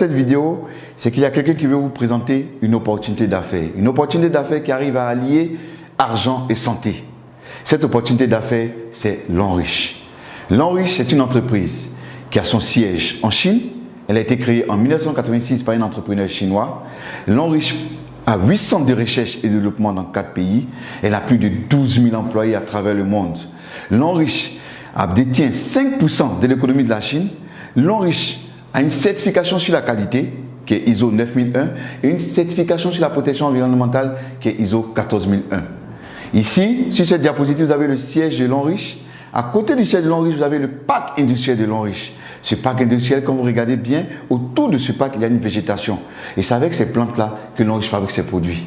Cette vidéo, c'est qu'il y a quelqu'un qui veut vous présenter une opportunité d'affaires. Une opportunité d'affaires qui arrive à allier argent et santé. Cette opportunité d'affaires, c'est L'Enriche. L'Enriche, c'est une entreprise qui a son siège en Chine. Elle a été créée en 1986 par un entrepreneur chinois. L'Enriche a 8 centres de recherche et de développement dans 4 pays. Elle a plus de 12 000 employés à travers le monde. L'Enriche détient 5% de l'économie de la Chine. L'Enriche a une certification sur la qualité qui est ISO 9001 et une certification sur la protection environnementale qui est ISO 14001. Ici, sur cette diapositive, vous avez le siège de L'Enriche. À côté du siège de L'Enriche, vous avez le parc industriel de L'Enriche. Ce parc industriel, quand vous regardez bien, autour de ce parc, il y a une végétation. Et c'est avec ces plantes-là que L'Enriche fabrique ses produits.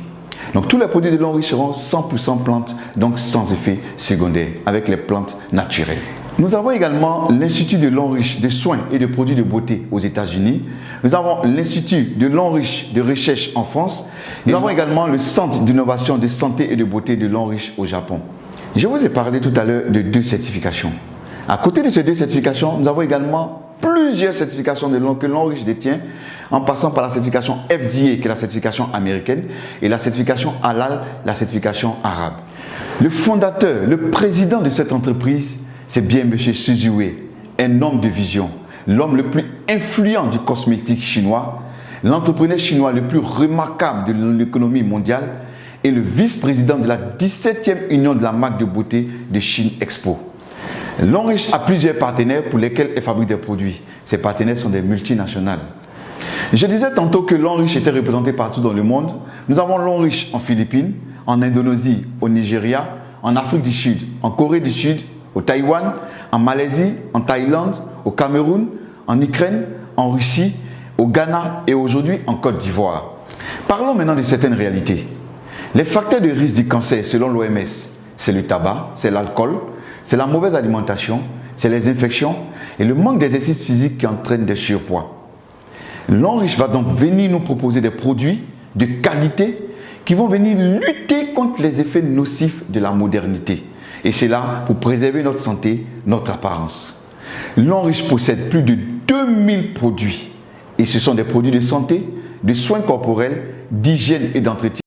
Donc tous les produits de L'Enriche seront 100% plantes, donc sans effet secondaire, avec les plantes naturelles. Nous avons également l'Institut de L'Enriche de soins et de produits de beauté aux États-Unis. Nous avons l'Institut de L'Enriche de recherche en France. Nous avons également le Centre d'innovation de santé et de beauté de L'Enriche au Japon. Je vous ai parlé tout à l'heure de 2 certifications. À côté de ces 2 certifications, nous avons également plusieurs certifications que L'Enriche détient, en passant par la certification FDA, qui est la certification américaine, et la certification Halal, la certification arabe. Le fondateur, le président de cette entreprise, c'est bien M. Su Wei, un homme de vision, l'homme le plus influent du cosmétique chinois, l'entrepreneur chinois le plus remarquable de l'économie mondiale et le vice-président de la 17e union de la marque de beauté de Chine Expo. L'Enriche a plusieurs partenaires pour lesquels elle fabrique des produits. Ces partenaires sont des multinationales. Je disais tantôt que L'Enriche était représenté partout dans le monde. Nous avons L'Enriche en Philippines, en Indonésie, au Nigeria, en Afrique du Sud, en Corée du Sud, au Taïwan, en Malaisie, en Thaïlande, au Cameroun, en Ukraine, en Russie, au Ghana et aujourd'hui en Côte d'Ivoire. Parlons maintenant de certaines réalités. Les facteurs de risque du cancer selon l'OMS, c'est le tabac, c'est l'alcool, c'est la mauvaise alimentation, c'est les infections et le manque d'exercice physique qui entraîne des surpoids. L'Enriche va donc venir nous proposer des produits de qualité qui vont venir lutter contre les effets nocifs de la modernité. Et c'est là pour préserver notre santé, notre apparence. L'Enriche possède plus de 2000 produits. Et ce sont des produits de santé, de soins corporels, d'hygiène et d'entretien.